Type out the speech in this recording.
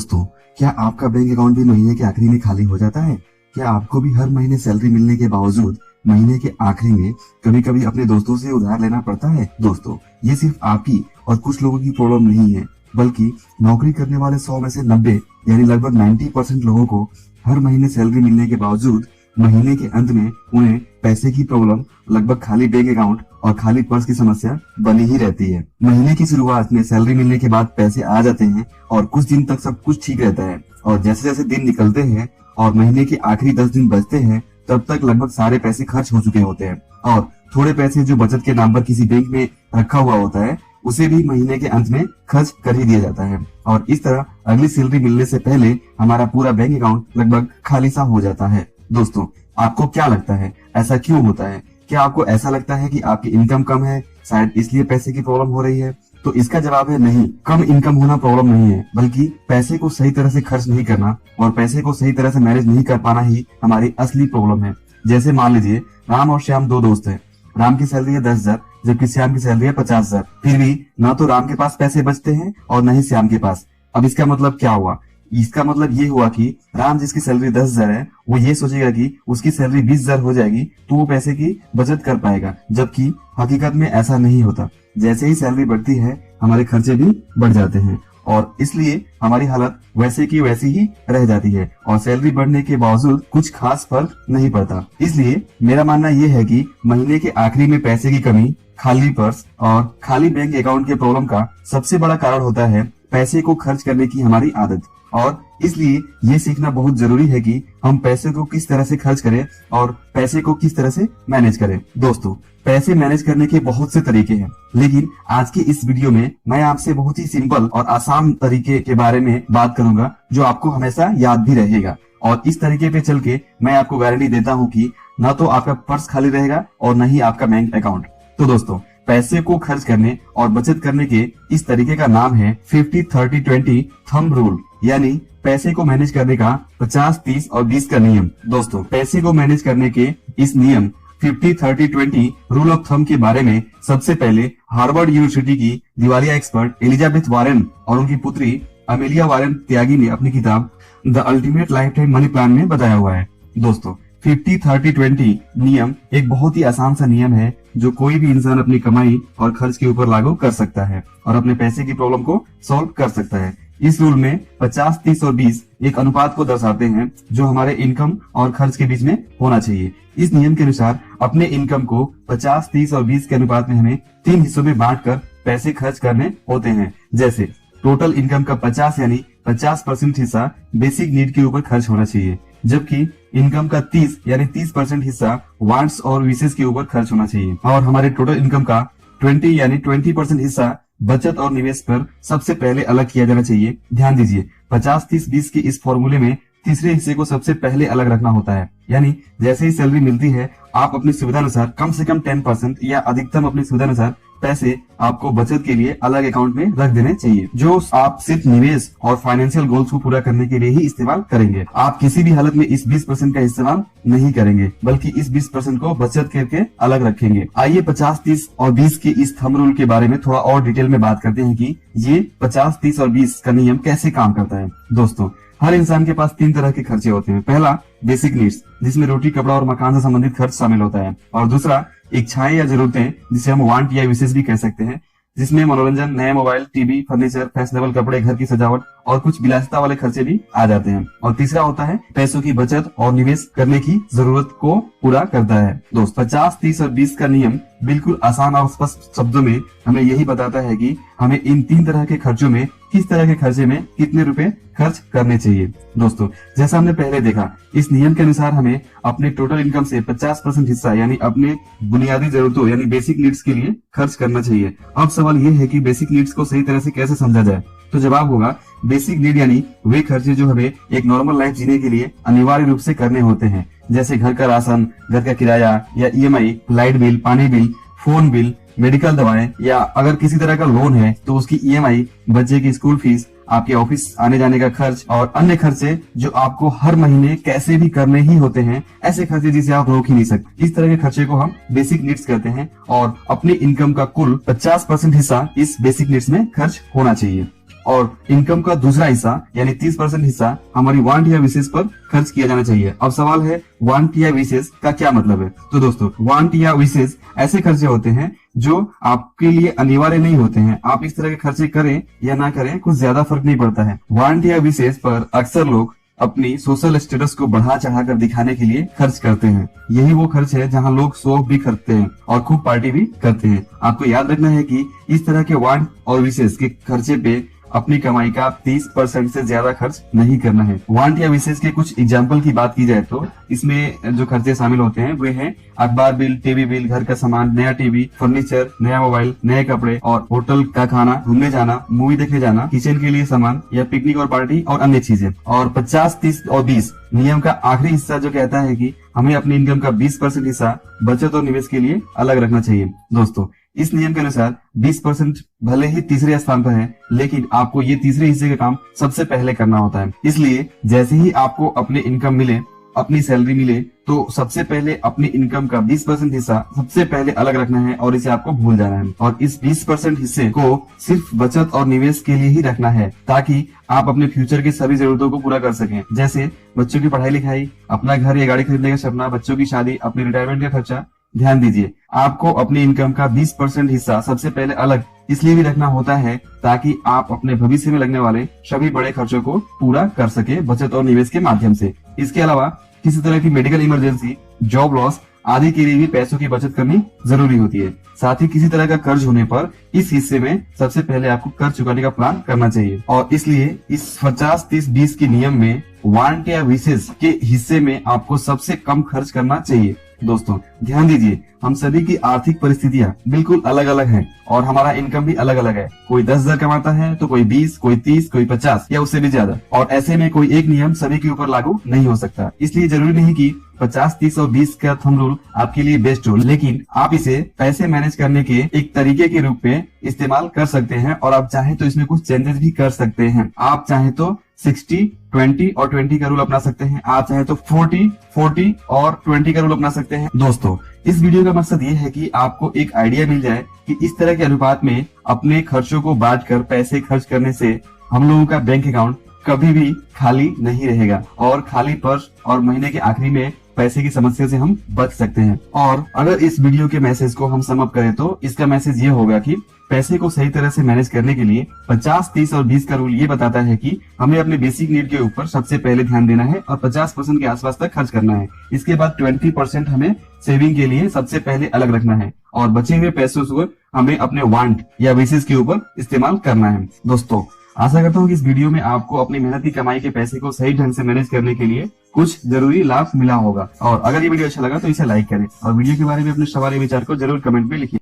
दोस्तों, क्या आपका बैंक अकाउंट भी महीने के आखिरी में खाली हो जाता है? क्या आपको भी हर महीने सैलरी मिलने के बावजूद महीने के आखिरी में कभी कभी अपने दोस्तों से उधार लेना पड़ता है? दोस्तों, ये सिर्फ आपकी और कुछ लोगों की प्रॉब्लम नहीं है, बल्कि नौकरी करने वाले 100 में से 90 यानी लगभग 90% लोगों को हर महीने सैलरी मिलने के बावजूद महीने के अंत में उन्हें पैसे की प्रॉब्लम, लगभग खाली बैंक अकाउंट और खाली पर्स की समस्या बनी ही रहती है। महीने की शुरुआत में सैलरी मिलने के बाद पैसे आ जाते हैं और कुछ दिन तक सब कुछ ठीक रहता है, और जैसे जैसे दिन निकलते हैं और महीने के आखिरी 10 दिन बचते हैं, तब तक लगभग सारे पैसे खर्च हो चुके होते हैं और थोड़े पैसे जो बचत के नाम पर किसी बैंक में रखा हुआ होता है, उसे भी महीने के अंत में खर्च कर ही दिया जाता है। और इस तरह अगली सैलरी मिलने से पहले हमारा पूरा बैंक अकाउंट लगभग खाली सा हो जाता है। दोस्तों, आपको क्या लगता है ऐसा क्यों होता है? क्या आपको ऐसा लगता है कि आपकी इनकम कम है, शायद इसलिए पैसे की प्रॉब्लम हो रही है? तो इसका जवाब है नहीं, कम इनकम होना प्रॉब्लम नहीं है, बल्कि पैसे को सही तरह से खर्च नहीं करना और पैसे को सही तरह से मैनेज नहीं कर पाना ही हमारी असली प्रॉब्लम है। जैसे मान लीजिए, राम और श्याम दो दोस्त हैं। राम की सैलरी है 10,000 जबकि श्याम की सैलरी है 50,000। फिर भी ना तो राम के पास पैसे बचते हैं और न ही श्याम के पास। अब इसका मतलब क्या हुआ? इसका मतलब ये हुआ कि राम जिसकी सैलरी 10,000 है, वो ये सोचेगा कि उसकी सैलरी 20,000 हो जाएगी तो वो पैसे की बचत कर पाएगा, जबकि हकीकत में ऐसा नहीं होता। जैसे ही सैलरी बढ़ती है, हमारे खर्चे भी बढ़ जाते हैं और इसलिए हमारी हालत वैसे की वैसी ही रह जाती है और सैलरी बढ़ने के बावजूद कुछ खास फर्क नहीं पड़ता। इसलिए मेरा मानना यह है कि महीने के आखिरी में पैसे की कमी, खाली पर्स और खाली बैंक अकाउंट के प्रॉब्लम का सबसे बड़ा कारण होता है पैसे को खर्च करने की हमारी आदत। और इसलिए ये सीखना बहुत जरूरी है कि हम पैसे को किस तरह से खर्च करें और पैसे को किस तरह से मैनेज करें। दोस्तों, पैसे मैनेज करने के बहुत से तरीके हैं, लेकिन आज की इस वीडियो में मैं आपसे बहुत ही सिंपल और आसान तरीके के बारे में बात करूंगा, जो आपको हमेशा याद भी रहेगा। और इस तरीके पे चल के मैं आपको गारंटी देता हूँ कि न तो आपका पर्स खाली रहेगा और न ही आपका बैंक अकाउंट। तो दोस्तों, पैसे को खर्च करने और बचत करने के इस तरीके का नाम है 50-30-20 थंब रूल, यानी पैसे को मैनेज करने का 50-30 और 20 का नियम। दोस्तों, पैसे को मैनेज करने के इस नियम 50-30-20 रूल ऑफ थंब के बारे में सबसे पहले हार्वर्ड यूनिवर्सिटी की दिवालिया एक्सपर्ट एलिजाबेथ वारेन और उनकी पुत्री अमेलिया वारेन त्यागी ने अपनी किताब the ultimate life time money plan में बताया हुआ है। दोस्तों, 50-30-20 नियम एक बहुत ही आसान सा नियम है जो कोई भी इंसान अपनी कमाई और खर्च के ऊपर लागू कर सकता है और अपने पैसे की प्रॉब्लम को सॉल्व कर सकता है। इस रूल में 50, 30 और 20 एक अनुपात को दर्शाते हैं जो हमारे इनकम और खर्च के बीच में होना चाहिए। इस नियम के अनुसार अपने इनकम को 50, 30 और 20 के अनुपात में हमें 3 हिस्सों में बांटकर पैसे खर्च करने होते हैं। जैसे टोटल इनकम का 50 यानी 50% हिस्सा बेसिक नीड के ऊपर खर्च होना चाहिए, जबकि इनकम का 30 यानी 30% हिस्सा वांट्स और विशेष के ऊपर खर्च होना चाहिए, और हमारे टोटल इनकम का 20 यानी 20% हिस्सा बचत और निवेश पर सबसे पहले अलग किया जाना चाहिए। ध्यान दीजिए, 50-30-20 के इस फॉर्मूले में तीसरे हिस्से को सबसे पहले अलग रखना होता है, यानी जैसे ही सैलरी मिलती है, आप अपनी सुविधा अनुसार कम से कम 10% या अधिकतम अपनी सुविधा अनुसार पैसे आपको बचत के लिए अलग अकाउंट में रख देने चाहिए, जो आप सिर्फ निवेश और फाइनेंशियल गोल्स को पूरा करने के लिए ही इस्तेमाल करेंगे। आप किसी भी हालत में इस 20% का इस्तेमाल नहीं करेंगे, बल्कि इस 20% को बचत करके अलग रखेंगे। आइए 50, 30 और 20 के इस थंब रूल के बारे में थोड़ा और डिटेल में बात करते हैं कि ये 50, 30 और 20 का नियम कैसे काम करता है। दोस्तों, हर इंसान के पास 3 तरह के खर्चे होते हैं। पहला बेसिक नीड्स, जिसमें रोटी, कपड़ा और मकान से संबंधित खर्च शामिल होता है, और दूसरा इच्छाएं या जरूरतें, जिसे हम वांट या विशेष भी कह सकते हैं, जिसमें मनोरंजन, नए मोबाइल, टीवी, फर्नीचर, फैशनेबल कपड़े, घर की सजावट और कुछ विलासिता वाले खर्चे भी आ जाते हैं। और तीसरा होता है पैसों की बचत और निवेश करने की जरूरत को पूरा करता है। दोस्त, 50, 30 और 20 का नियम बिल्कुल आसान और स्पष्ट शब्दों में हमें यही बताता है कि हमें इन 3 तरह के खर्चों में किस तरह के खर्चे में कितने रुपए खर्च करने चाहिए। दोस्तों, जैसा हमने पहले देखा, इस नियम के अनुसार हमें अपने टोटल इनकम से 50% हिस्सा यानी अपने बुनियादी जरूरतों यानी बेसिक नीड्स के लिए खर्च करना चाहिए। अब सवाल ये है कि बेसिक नीड्स को सही तरह से कैसे समझा जाए? तो जवाब होगा, बेसिक नीड यानी वे खर्चे जो हमें एक नॉर्मल लाइफ जीने के लिए अनिवार्य रूप से करने होते हैं, जैसे घर का राशन, घर का किराया या ईएमआई, लाइट बिल, पानी बिल, फोन बिल, मेडिकल दवाएं, या अगर किसी तरह का लोन है तो उसकी ईएमआई, बच्चे की स्कूल फीस, आपके ऑफिस आने जाने का खर्च और अन्य खर्चे जो आपको हर महीने कैसे भी करने ही होते हैं, ऐसे खर्चे जिसे आप रोक ही नहीं सकते। इस तरह के खर्चे को हम बेसिक नीड्स कहते हैं और अपनी इनकम का कुल 50% हिस्सा इस बेसिक नीड्स में खर्च होना चाहिए। और इनकम का दूसरा हिस्सा यानी 30% हिस्सा हमारी वांट या विशेष पर खर्च किया जाना चाहिए। अब सवाल है वांट या विशेष का क्या मतलब है। तो दोस्तों वांट या विशेष ऐसे खर्चे होते हैं जो आपके लिए अनिवार्य नहीं होते हैं। आप इस तरह के खर्चे करें या ना करें कुछ ज्यादा फर्क नहीं पड़ता है। वांट या विशेष पर अक्सर लोग अपनी सोशल स्टेटस को बढ़ा चढ़ाकर दिखाने के लिए खर्च करते हैं। यही वो खर्च है जहां लोग शो ऑफ भी करते हैं और खूब पार्टी भी करते हैं। आपको याद रखना है कि इस तरह के वांट और विशेष के खर्चे पे अपनी कमाई का 30% से ज्यादा खर्च नहीं करना है। वांट या विशेष के कुछ एग्जाम्पल की बात की जाए तो इसमें जो खर्चे शामिल होते हैं वे हैं अखबार बिल, टीवी बिल, घर का सामान, नया टीवी, फर्नीचर, नया मोबाइल, नए कपड़े और होटल का खाना, घूमने जाना, मूवी देखने जाना, किचन के लिए सामान या पिकनिक और पार्टी और अन्य चीजें। और 50, 30 और 20 नियम का आखिरी हिस्सा जो कहता है कि हमें अपनी इनकम का 20% हिस्सा बचत और निवेश के लिए अलग रखना चाहिए। दोस्तों इस नियम के अनुसार 20% भले ही तीसरे स्थान पर है, लेकिन आपको ये तीसरे हिस्से का काम सबसे पहले करना होता है। इसलिए जैसे ही आपको अपने इनकम मिले, अपनी सैलरी मिले, तो सबसे पहले अपनी इनकम का 20% हिस्सा सबसे पहले अलग रखना है और इसे आपको भूल जाना है। और इस 20% हिस्से को सिर्फ बचत और निवेश के लिए ही रखना है, ताकि आप अपने फ्यूचर की सभी जरूरतों को पूरा कर सकें, जैसे बच्चों की पढ़ाई लिखाई, अपना घर या गाड़ी खरीदने का सपना, बच्चों की शादी, अपनी रिटायरमेंट का खर्चा। ध्यान दीजिए, आपको अपनी इनकम का 20% हिस्सा सबसे पहले अलग इसलिए भी रखना होता है ताकि आप अपने भविष्य में लगने वाले सभी बड़े खर्चों को पूरा कर सके बचत और निवेश के माध्यम से। इसके अलावा किसी तरह की मेडिकल इमरजेंसी, जॉब लॉस आदि के लिए भी पैसों की बचत करनी जरूरी होती है। साथ ही किसी तरह का कर्ज होने पर इस हिस्से में सबसे पहले आपको कर्ज चुकाने का प्लान करना चाहिए। और इसलिए इस 50, 30, 20 के नियम में वांट या विशेष के हिस्से में आपको सबसे कम खर्च करना चाहिए। दोस्तों ध्यान दीजिए, हम सभी की आर्थिक परिस्थितियां बिल्कुल अलग अलग हैं और हमारा इनकम भी अलग अलग है। कोई 10,000 कमाता है तो कोई 20, कोई 30, कोई 50 या उससे भी ज्यादा। और ऐसे में कोई एक नियम सभी के ऊपर लागू नहीं हो सकता। इसलिए जरूरी नहीं कि 50, 30 और 20 का थंब रूल आपके लिए बेस्ट हो, लेकिन आप इसे पैसे मैनेज करने के एक तरीके के रूप में इस्तेमाल कर सकते हैं। और आप चाहे तो इसमें कुछ चेंजेस भी कर सकते हैं। आप चाहे तो 60, 20 और 20 का रूल अपना सकते हैं। आप चाहे तो 40, 40 और 20 का रूल अपना सकते हैं। दोस्तों इस वीडियो का मकसद ये है कि आपको एक आइडिया मिल जाए कि इस तरह के अनुपात में अपने खर्चों को बांटकर पैसे खर्च करने से हम लोगों का बैंक अकाउंट कभी भी खाली नहीं रहेगा और खाली पर्स और महीने के आखिरी में पैसे की समस्या से हम बच सकते हैं। और अगर इस वीडियो के मैसेज को हम सम अप करें तो इसका मैसेज ये होगा कि पैसे को सही तरह से मैनेज करने के लिए 50, 30 और 20 का रूल ये बताता है कि हमें अपने बेसिक नीड के ऊपर सबसे पहले ध्यान देना है और 50% के आसपास तक खर्च करना है। इसके बाद 20% हमें सेविंग के लिए सबसे पहले अलग रखना है और बचे हुए पैसों को हमें अपने वांट या विशेष के ऊपर इस्तेमाल करना है। दोस्तों आशा करता हूँ कि इस वीडियो में आपको अपनी मेहनत की कमाई के पैसे को सही ढंग से मैनेज करने के लिए कुछ जरूरी लाभ मिला होगा। और अगर ये वीडियो अच्छा लगा तो इसे लाइक करें और वीडियो के बारे में अपने सवाल या विचार को जरूर कमेंट में लिखिए।